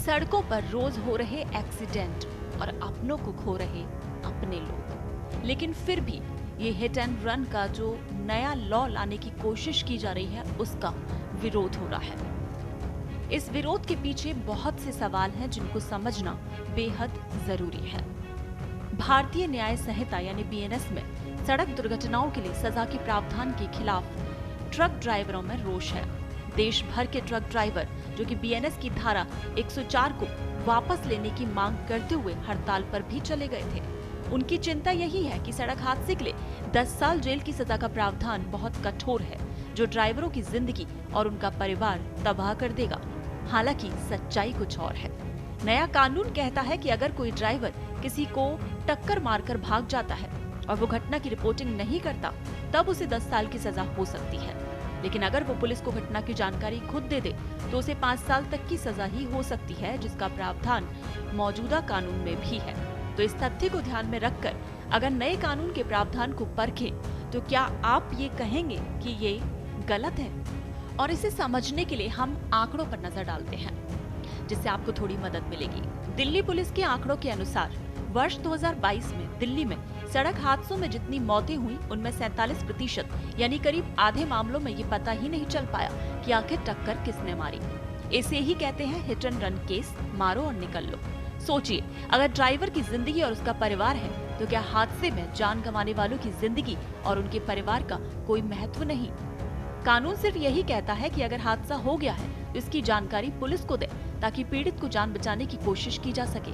सड़कों पर रोज हो रहे एक्सीडेंट और अपनों को खो रहे अपने लोग, लेकिन फिर भी ये हिट एंड रन का जो नया लॉ लाने की कोशिश की जा रही है उसका विरोध हो रहा है। इस विरोध के पीछे बहुत से सवाल हैं जिनको समझना बेहद जरूरी है। भारतीय न्याय संहिता यानी बीएनएस में सड़क दुर्घटनाओं के लिए सजा के प्रावधान के खिलाफ ट्रक ड्राइवरों में रोष है। देश भर के ट्रक ड्राइवर जो कि बीएनएस की धारा 104 को वापस लेने की मांग करते हुए हड़ताल पर भी चले गए थे। उनकी चिंता यही है कि सड़क हादसे के लिए 10 साल जेल की सजा का प्रावधान बहुत कठोर है, जो ड्राइवरों की जिंदगी और उनका परिवार तबाह कर देगा। हालांकि सच्चाई कुछ और है। नया कानून कहता है कि अगर कोई ड्राइवर किसी को टक्कर मारकर भाग जाता है और वो घटना की रिपोर्टिंग नहीं करता, तब उसे 10 साल की सजा हो सकती है। लेकिन अगर वो पुलिस को घटना की जानकारी खुद दे दे तो उसे 5 साल तक की सजा ही हो सकती है, जिसका प्रावधान मौजूदा कानून में भी है। तो इस तथ्य को ध्यान में रखकर अगर नए कानून के प्रावधान को परखें तो क्या आप ये कहेंगे कि ये गलत है? और इसे समझने के लिए हम आंकड़ों पर नजर डालते हैं, जिससे आपको थोड़ी मदद मिलेगी। दिल्ली पुलिस के आंकड़ों के अनुसार वर्ष 2022 में दिल्ली में सड़क हादसों में जितनी मौतें हुई उनमें 47% यानी करीब आधे मामलों में ये पता ही नहीं चल पाया कि आखिर टक्कर किसने मारी। इसे ही कहते हैं हिट एंड रन केस, मारो और निकल लो। सोचिए, अगर ड्राइवर की जिंदगी और उसका परिवार है तो क्या हादसे में जान गंवाने वालों की जिंदगी और उनके परिवार का कोई महत्व नहीं? कानून सिर्फ यही कहता है कि अगर हादसा हो गया है तो इसकी जानकारी पुलिस को दे ताकि पीड़ित को जान बचाने की कोशिश की जा सके।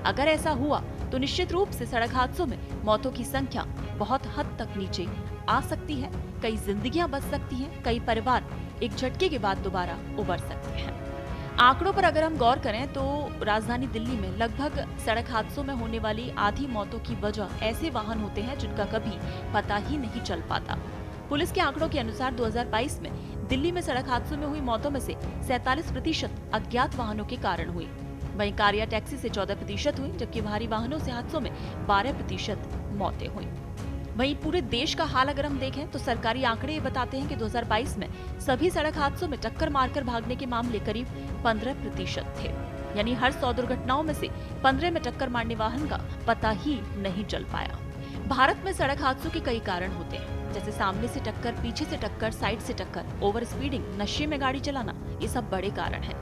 अगर ऐसा हुआ तो निश्चित रूप से सड़क हादसों में मौतों की संख्या बहुत हद तक नीचे आ सकती है, कई जिंदगियां बच सकती हैं, कई परिवार एक झटके के बाद दोबारा उबर सकते हैं। आंकड़ों पर अगर हम गौर करें तो राजधानी दिल्ली में लगभग सड़क हादसों में होने वाली आधी मौतों की वजह ऐसे वाहन होते हैं जिनका कभी पता ही नहीं चल पाता। पुलिस के आंकड़ों के अनुसार 2022 में दिल्ली में सड़क हादसों में हुई मौतों में से 47% अज्ञात वाहनों के कारण हुई। वहीं कार या टैक्सी से 14% हुई, जबकि भारी वाहनों से हादसों में 12% मौतें हुई। वहीं पूरे देश का हाल अगर हम देखें तो सरकारी आंकड़े ये बताते हैं कि 2022 में सभी सड़क हादसों में टक्कर मारकर भागने के मामले करीब 15% थे। यानी हर 100 दुर्घटनाओं में से 15 में टक्कर मारने वाहन का पता ही नहीं चल पाया। भारत में सड़क हादसों के कई कारण होते हैं, जैसे सामने से टक्कर, पीछे से टक्कर, साइड से टक्कर, ओवर स्पीडिंग, नशे में गाड़ी चलाना, ये सब बड़े कारण हैं।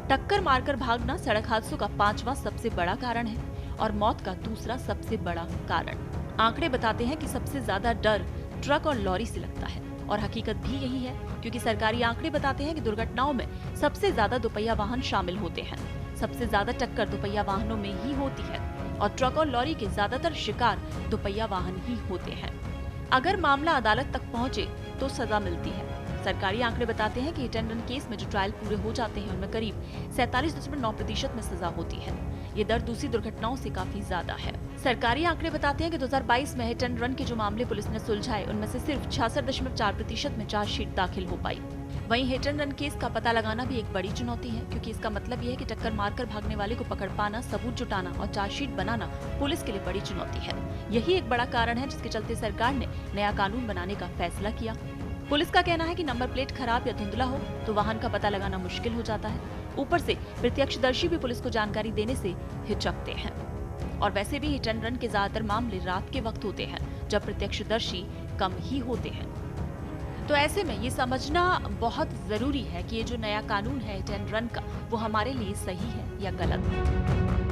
टक्कर मारकर भागना सड़क हादसों का 5वां सबसे बड़ा कारण है और मौत का दूसरा सबसे बड़ा कारण। आंकड़े बताते हैं कि सबसे ज्यादा डर ट्रक और लॉरी से लगता है और हकीकत भी यही है, क्योंकि सरकारी आंकड़े बताते हैं कि दुर्घटनाओं में सबसे ज्यादा दोपहिया वाहन शामिल होते हैं। सबसे ज्यादा टक्कर दोपहिया वाहनों में ही होती है और ट्रक और लॉरी के ज्यादातर शिकार दोपहिया वाहन ही होते हैं। अगर मामला अदालत तक पहुंचे तो सजा मिलती है। सरकारी आंकड़े बताते हैं कि हिट एंड रन केस में जो ट्रायल पूरे हो जाते हैं उनमें करीब 47.9% में सजा होती है। ये दर दूसरी दुर्घटनाओं से काफी ज्यादा है। सरकारी आंकड़े बताते हैं कि 2022 में हिट एंड रन के जो मामले पुलिस ने सुलझाए उनमें से सिर्फ 66.4% में चार्जशीट दाखिल हो पाई। वहीं हिट एंड रन केस का पता लगाना भी एक बड़ी चुनौती है, क्योंकि इसका मतलब यह है कि टक्कर मारकर भागने वाले को पकड़ पाना, सबूत जुटाना और चार्जशीट बनाना पुलिस के लिए बड़ी चुनौती है। यही एक बड़ा कारण है जिसके चलते सरकार ने नया कानून बनाने का फैसला किया। पुलिस का कहना है कि नंबर प्लेट खराब या धुंधला हो तो वाहन का पता लगाना मुश्किल हो जाता है। ऊपर से प्रत्यक्षदर्शी भी पुलिस को जानकारी देने से हिचकते हैं और वैसे भी हिट एंड रन के ज्यादातर मामले रात के वक्त होते हैं, जब प्रत्यक्षदर्शी कम ही होते हैं। तो ऐसे में ये समझना बहुत जरूरी है कि ये जो नया कानून है हिट एंड रन का, वो हमारे लिए सही है या गलत।